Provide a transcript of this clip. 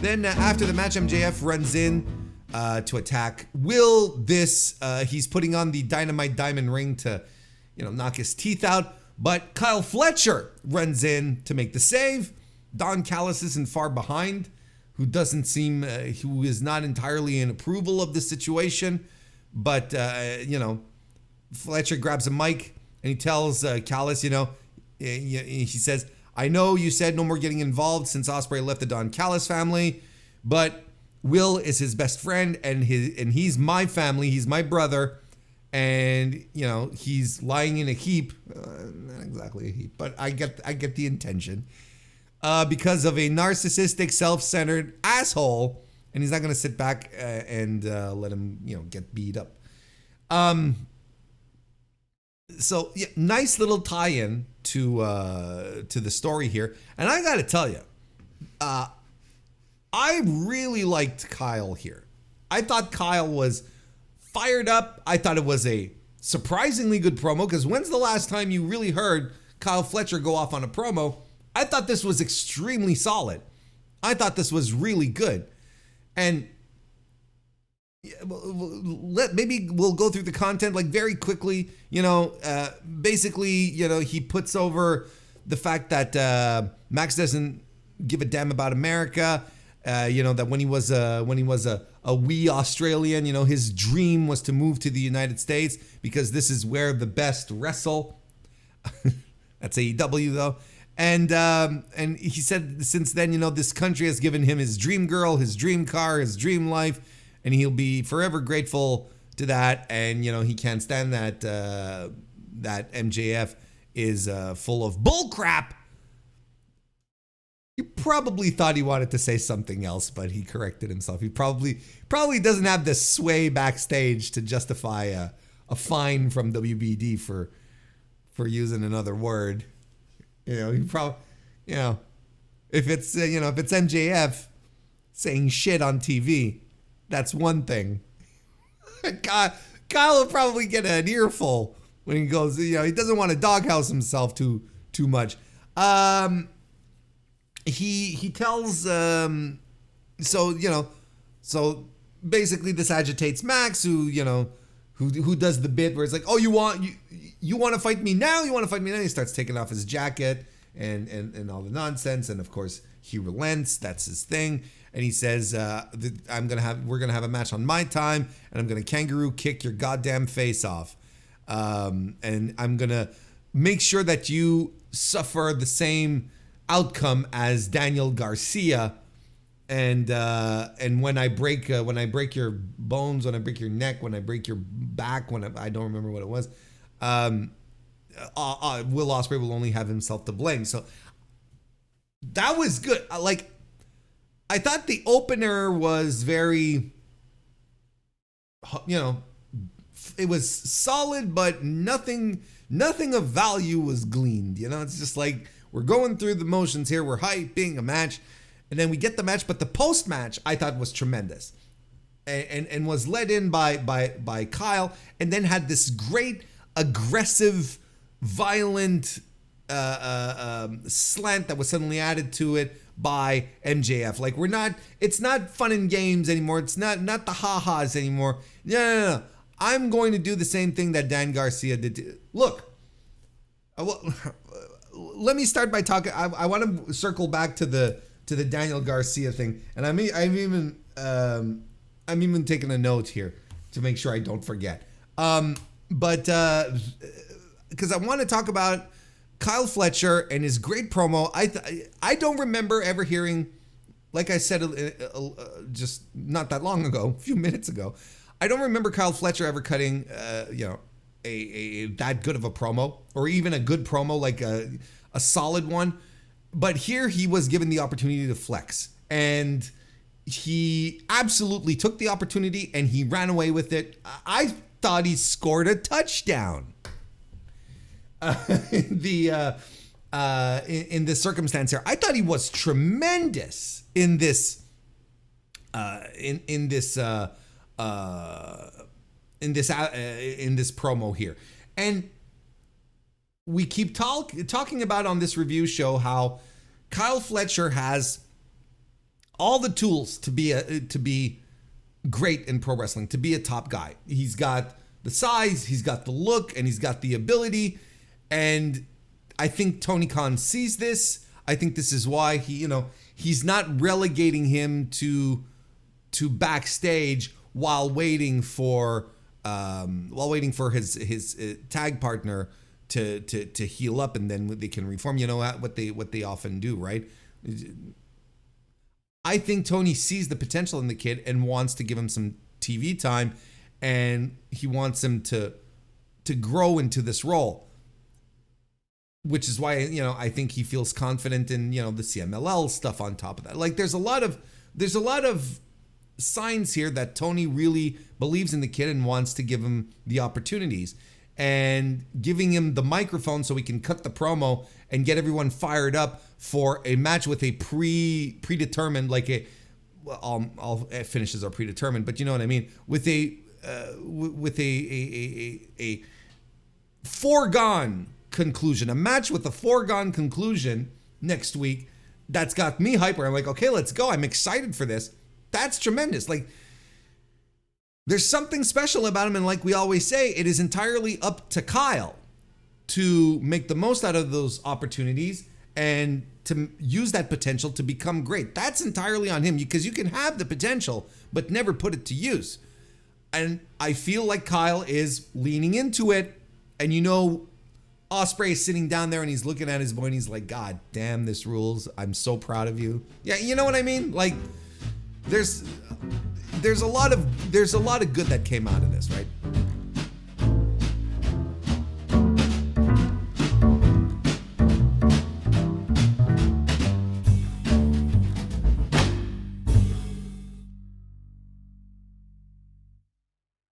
Then after the match, MJF runs in to attack Will. He's putting on the Dynamite Diamond ring to, knock his teeth out. But Kyle Fletcher runs in to make the save. Don Callis isn't far behind, who is not entirely in approval of the situation. But, Fletcher grabs a mic and he tells Callis, he says, I know you said no more getting involved since Ospreay left the Don Callis family, but Will is his best friend and he's my family. He's my brother. And, he's lying in a heap. Not exactly a heap, but I get the intention. Because of a narcissistic, self-centered asshole. And he's not going to sit back and let him, get beat up. So, yeah, nice little tie-in to the story here. And I got to tell you, I really liked Kyle here. I thought Kyle was fired up. I thought it was a surprisingly good promo, because when's the last time you really heard Kyle Fletcher go off on a promo? I thought this was extremely solid. I thought this was really good. And maybe we'll go through the content like very quickly. Basically, he puts over the fact that Max doesn't give a damn about America. That when he was a wee Australian, his dream was to move to the United States because this is where the best wrestle. That's AEW though. And he said since then, this country has given him his dream girl, his dream car, his dream life, and he'll be forever grateful to that. And, he can't stand that MJF is full of bull crap. He probably thought he wanted to say something else, but he corrected himself. He probably doesn't have the sway backstage to justify a fine from WBD for using another word. He probably, if it's MJF saying shit on TV, that's one thing. Kyle will probably get an earful when he goes, he doesn't want to doghouse himself too much. He tells, so basically this agitates Max, who does the bit where it's like, oh, you want to fight me now? You want to fight me now? He starts taking off his jacket and all the nonsense. And of course he relents. That's his thing. And he says, we're going to have a match on my time, and I'm going to kangaroo kick your goddamn face off. And I'm going to make sure that you suffer the same outcome as Daniel Garcia. And when I break your bones, when I break your neck, when I break your back, I don't remember what it was, Will Ospreay will only have himself to blame. So that was good. I thought the opener was very, it was solid, but nothing of value was gleaned. It's just like, we're going through the motions here. We're hyping a match, and then we get the match. But the post-match I thought was tremendous, and was led in by Kyle, and then had this great aggressive, violent slant that was suddenly added to it by MJF. It's not fun and games anymore. It's not the ha-has anymore. No. I'm going to do the same thing that Dan Garcia did. Look, let me start by talking. I want to circle back to the Daniel Garcia thing, and I'm even taking a note here to make sure I don't forget. But because I want to talk about Kyle Fletcher and his great promo. I don't remember ever hearing, like I said just not that long ago, a few minutes ago, I don't remember Kyle Fletcher ever cutting a that good of a promo, or even a good promo, like a solid one. But here he was given the opportunity to flex, and he absolutely took the opportunity and he ran away with it. I thought he scored a touchdown in this circumstance here. I thought he was tremendous in this promo here. And we keep talking about on this review show how Kyle Fletcher has all the tools to be great in pro wrestling, to be a top guy. He's got the size, he's got the look, and he's got the ability. And I think Tony Khan sees this. I think this is why he's not relegating him to backstage while waiting for his tag partner to heal up, and then they can reform. You know what they often do, right? I think Tony sees the potential in the kid and wants to give him some TV time, and he wants him to grow into this role, which is why I think he feels confident in the CMLL stuff on top of that. Like there's a lot of signs here that Tony really believes in the kid and wants to give him the opportunities, and giving him the microphone so he can cut the promo and get everyone fired up for a match with a predetermined, like all finishes are predetermined, but you know what I mean, with a foregone conclusion, a match with a foregone conclusion next week. That's got me hyper. I'm like, okay, let's go. I'm excited for this. That's tremendous. Like, there's something special about him, and like we always say, it is entirely up to Kyle to make the most out of those opportunities and to use that potential to become great. That's entirely on him, because you can have the potential but never put it to use. And I feel like Kyle is leaning into it, and Ospreay is sitting down there and he's looking at his boy and he's like, God damn, this rules. I'm so proud of you. Yeah, you know what I mean? Like, there's a lot of good that came out of this, right?